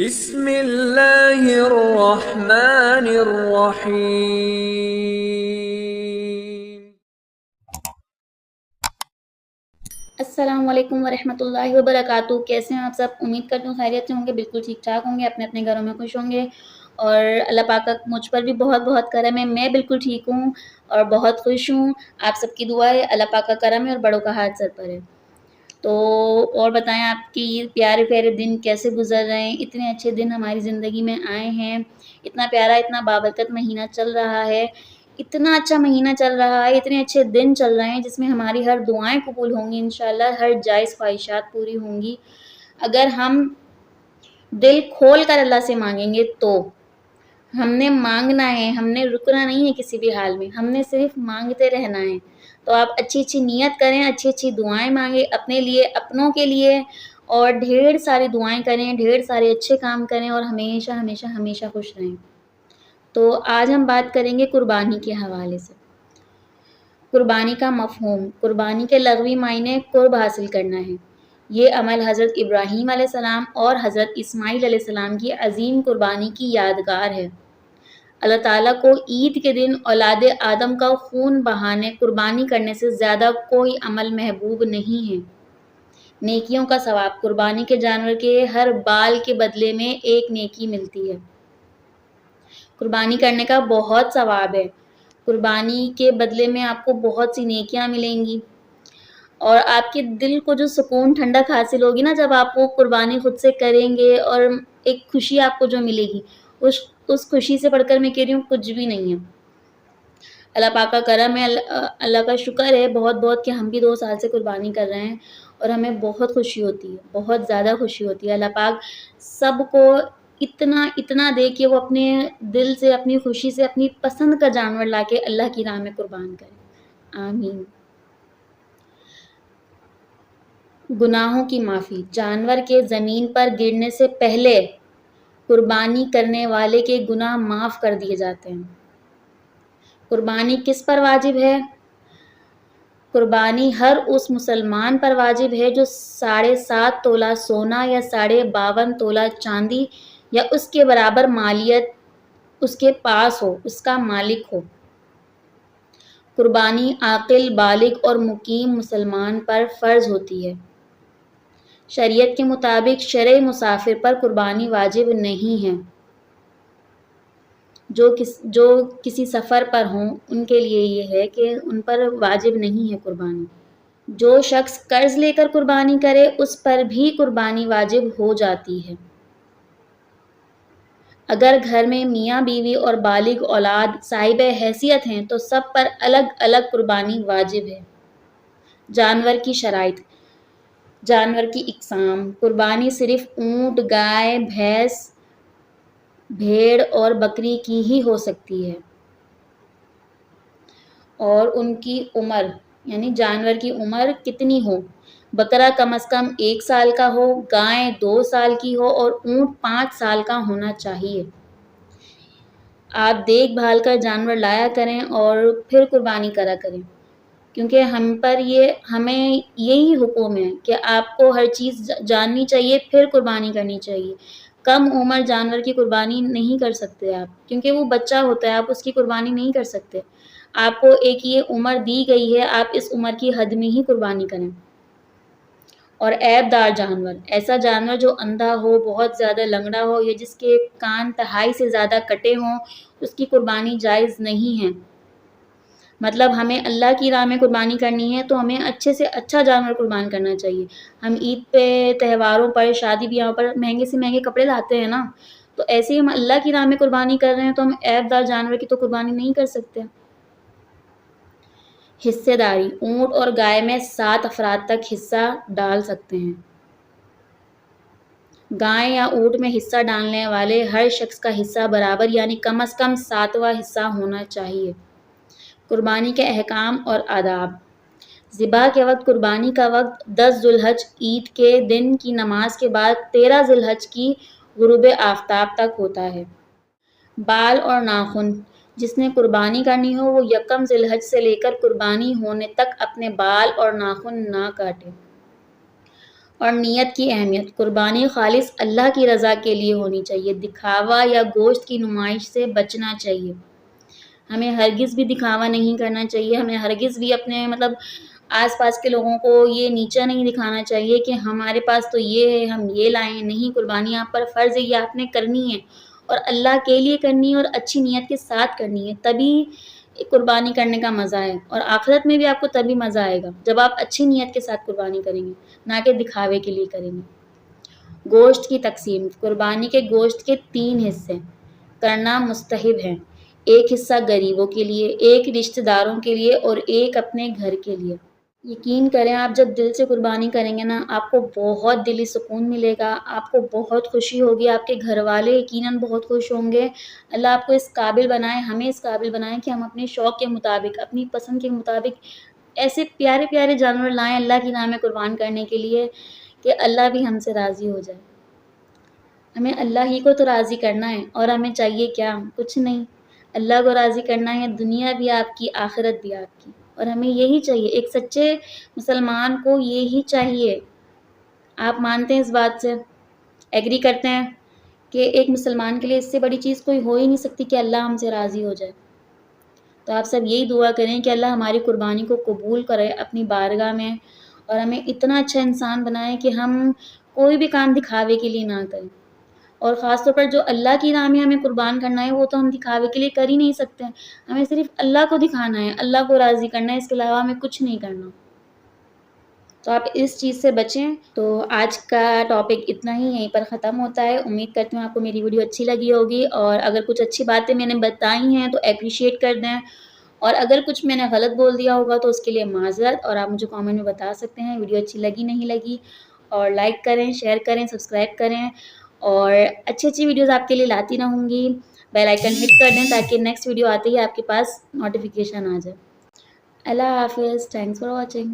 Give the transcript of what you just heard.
بسم اللہ الرحمن الرحیم۔ السلام علیکم ورحمۃ اللہ وبرکاتہ۔ کیسے ہیں آپ سب؟ امید کرتی ہوں خیریت سے ہوں گے، بالکل ٹھیک ٹھاک ہوں گے، اپنے اپنے گھروں میں خوش ہوں گے، اور اللہ پاک کا مجھ پر بھی بہت بہت کرم ہے۔ میں بالکل ٹھیک ہوں اور بہت خوش ہوں۔ آپ سب کی دعا ہے، اللہ پاک کا کرم ہے اور بڑوں کا ہاتھ سر پر ہے۔ تو اور بتائیں، آپ کی یہ پیارے پیارے دن کیسے گزر رہے ہیں؟ اتنے اچھے دن ہماری زندگی میں آئے ہیں، اتنا پیارا اتنا بابرکت مہینہ چل رہا ہے، اتنا اچھا مہینہ چل رہا ہے، اتنے اچھے دن چل رہے ہیں جس میں ہماری ہر دعائیں قبول ہوں گی انشاءاللہ، ہر جائز خواہشات پوری ہوں گی اگر ہم دل کھول کر اللہ سے مانگیں گے۔ تو ہم نے مانگنا ہے، ہم نے رکنا نہیں ہے کسی بھی حال میں، ہم نے صرف مانگتے رہنا ہے۔ تو آپ اچھی اچھی نیت کریں، اچھی اچھی دعائیں مانگیں اپنے لیے، اپنوں کے لیے، اور ڈھیر ساری دعائیں کریں، ڈھیر سارے اچھے کام کریں، اور ہمیشہ ہمیشہ ہمیشہ خوش رہیں۔ تو آج ہم بات کریں گے قربانی کے حوالے سے۔ قربانی کا مفہوم، قربانی کے لغوی معنی قرب حاصل کرنا ہے۔ یہ عمل حضرت ابراہیم علیہ السلام اور حضرت اسماعیل علیہ السلام کی عظیم قربانی کی یادگار ہے۔ اللہ تعالیٰ کو عید کے دن اولاد آدم کا خون بہانے قربانی کرنے سے زیادہ کوئی عمل محبوب نہیں ہے۔ نیکیوں کا ثواب، قربانی کے جانور کے ہر بال کے بدلے میں ایک نیکی ملتی ہے۔ قربانی کرنے کا بہت ثواب ہے، قربانی کے بدلے میں آپ کو بہت سی نیکیاں ملیں گی، اور آپ کے دل کو جو سکون ٹھنڈک حاصل ہوگی نا جب آپ وہ قربانی خود سے کریں گے، اور ایک خوشی آپ کو جو ملے گی، اس خوشی سے بڑھ کر میں کہہ رہی ہوں کچھ بھی نہیں ہے۔ اللہ پاک کا کرم ہے، اللہ کا شکر ہے بہت بہت کہ ہم بھی 2 سال سے قربانی کر رہے ہیں، اور ہمیں بہت خوشی ہوتی ہے، بہت زیادہ خوشی ہوتی ہے۔ اللہ پاک سب کو اتنا دے کہ وہ اپنے دل سے، اپنی خوشی سے اپنی پسند کا جانور لا کے اللہ کی راہ میں قربان کرے، آمین۔ گناہوں کی معافی، جانور کے زمین پر گرنے سے پہلے قربانی کرنے والے کے گناہ معاف کر دیے جاتے ہیں۔ قربانی کس پر واجب ہے؟ قربانی ہر اس مسلمان پر واجب ہے جو 7.5 تولہ سونا یا 52.5 تولہ چاندی یا اس کے برابر مالیت اس کے پاس ہو، اس کا مالک ہو۔ قربانی عاقل، بالغ اور مقیم مسلمان پر فرض ہوتی ہے۔ شریعت کے مطابق شرعی مسافر پر قربانی واجب نہیں ہے۔ جو کسی سفر پر ہوں ان کے لیے یہ ہے کہ ان پر واجب نہیں ہے قربانی۔ جو شخص قرض لے کر قربانی کرے اس پر بھی قربانی واجب ہو جاتی ہے۔ اگر گھر میں میاں بیوی اور بالغ اولاد صاحب حیثیت ہیں تو سب پر الگ الگ قربانی واجب ہے۔ جانور کی شرائط، جانور کی اقسام، قربانی صرف اونٹ، گائے، بھینس، بھیڑ اور بکری کی ہی ہو سکتی ہے، اور ان کی عمر یعنی جانور کی عمر کتنی ہو؟ بکرا کم از کم 1 سال کا ہو، گائے 2 سال کی ہو، اور اونٹ 5 سال کا ہونا چاہیے۔ آپ دیکھ بھال کر جانور لایا کریں اور پھر قربانی کرا کریں، کیونکہ ہمیں یہی حکم ہے کہ آپ کو ہر چیز جاننی چاہیے پھر قربانی کرنی چاہیے۔ کم عمر جانور کی قربانی نہیں کر سکتے آپ، کیونکہ وہ بچہ ہوتا ہے، آپ اس کی قربانی نہیں کر سکتے۔ آپ کو ایک یہ عمر دی گئی ہے، آپ اس عمر کی حد میں ہی قربانی کریں۔ اور عیب دار جانور، ایسا جانور جو اندھا ہو، بہت زیادہ لنگڑا ہو، یا جس کے کان تہائی سے زیادہ کٹے ہوں، اس کی قربانی جائز نہیں ہے۔ مطلب ہمیں اللہ کی راہ میں قربانی کرنی ہے تو ہمیں اچھے سے اچھا جانور قربان کرنا چاہیے۔ ہم عید پہ، تہواروں پر، شادی بیاہوں پر مہنگے سے مہنگے کپڑے لاتے ہیں نا، تو ایسے ہی ہم اللہ کی راہ میں قربانی کر رہے ہیں تو ہم عیب دار جانور کی تو قربانی نہیں کر سکتے۔ حصے داری، اونٹ اور گائے میں 7 افراد تک حصہ ڈال سکتے ہیں۔ گائے یا اونٹ میں حصہ ڈالنے والے ہر شخص کا حصہ برابر یعنی کم از کم 7واں حصہ ہونا چاہیے۔ قربانی کے احکام اور آداب، ذبح کے وقت، قربانی کا وقت 10 ذی الحج عید کے دن کی نماز کے بعد 13 ذی الحج کی غروب آفتاب تک ہوتا ہے۔ بال اور ناخن، جس نے قربانی کرنی ہو وہ 1 ذی الحج سے لے کر قربانی ہونے تک اپنے بال اور ناخن نہ کاٹے۔ اور نیت کی اہمیت، قربانی خالص اللہ کی رضا کے لیے ہونی چاہیے، دکھاوا یا گوشت کی نمائش سے بچنا چاہیے، ہمیں ہرگز بھی دکھاوا نہیں کرنا چاہیے، ہمیں ہرگز بھی اپنے آس پاس کے لوگوں کو یہ نیچا نہیں دکھانا چاہیے کہ ہمارے پاس تو یہ ہے، ہم یہ لائے ہیں، نہیں، قربانی آپ پر فرض ہے، یہ آپ نے کرنی ہے اور اللہ کے لیے کرنی ہے اور اچھی نیت کے ساتھ کرنی ہے، تبھی قربانی کرنے کا مزہ ہے، اور آخرت میں بھی آپ کو تبھی مزہ آئے گا جب آپ اچھی نیت کے ساتھ قربانی کریں گے، نہ کہ دکھاوے کے لیے کریں گے۔ گوشت کی تقسیم، قربانی کے گوشت کے 3 حصے کرنا مستحب ہے، ایک حصہ غریبوں کے لیے، ایک رشتہ داروں کے لیے اور ایک اپنے گھر کے لیے۔ یقین کریں آپ جب دل سے قربانی کریں گے نا، آپ کو بہت دلی سکون ملے گا، آپ کو بہت خوشی ہوگی، آپ کے گھر والے یقیناً بہت خوش ہوں گے۔ اللہ آپ کو اس قابل بنائے، ہمیں اس قابل بنائے کہ ہم اپنے شوق کے مطابق، اپنی پسند کے مطابق ایسے پیارے پیارے جانور لائیں اللہ کی راہ میں قربان کرنے کے لیے کہ اللہ بھی ہم سے راضی ہو جائے۔ ہمیں اللہ ہی کو تو راضی کرنا ہے، اور ہمیں چاہیے کیا؟ کچھ نہیں، اللہ کو راضی کرنا ہے، دنیا بھی آپ کی، آخرت بھی آپ کی، اور ہمیں یہی چاہیے، ایک سچے مسلمان کو یہی چاہیے۔ آپ مانتے ہیں اس بات سے، ایگری کرتے ہیں کہ ایک مسلمان کے لیے اس سے بڑی چیز کوئی ہو ہی نہیں سکتی کہ اللہ ہم سے راضی ہو جائے۔ تو آپ سب یہی دعا کریں کہ اللہ ہماری قربانی کو قبول کرے اپنی بارگاہ میں، اور ہمیں اتنا اچھا انسان بنائے کہ ہم کوئی بھی کام دکھاوے کے لیے نہ کریں، اور خاص طور پر جو اللہ کی راہ میں ہمیں قربان کرنا ہے وہ تو ہم دکھاوے کے لیے کر ہی نہیں سکتے، ہمیں صرف اللہ کو دکھانا ہے، اللہ کو راضی کرنا ہے، اس کے علاوہ ہمیں کچھ نہیں کرنا۔ تو آپ اس چیز سے بچیں۔ تو آج کا ٹاپک اتنا ہی یہیں پر ختم ہوتا ہے۔ امید کرتی ہوں آپ کو میری ویڈیو اچھی لگی ہوگی، اور اگر کچھ اچھی باتیں میں نے بتائی ہیں تو اپریشیٹ کر دیں، اور اگر کچھ میں نے غلط بول دیا ہوگا تو اس کے لیے معذرت، اور آپ مجھے کامنٹ میں بتا سکتے ہیں ویڈیو اچھی لگی نہیں لگی، اور لائک کریں، شیئر کریں، سبسکرائب کریں، اور اچھی ویڈیوز آپ کے لیے لاتی رہوں گی۔ بیل آئیکن ہٹ کر دیں تاکہ نیکسٹ ویڈیو آتے ہی آپ کے پاس نوٹیفیکیشن آ جائے۔ اللہ حافظ، تھینکس فار واچنگ۔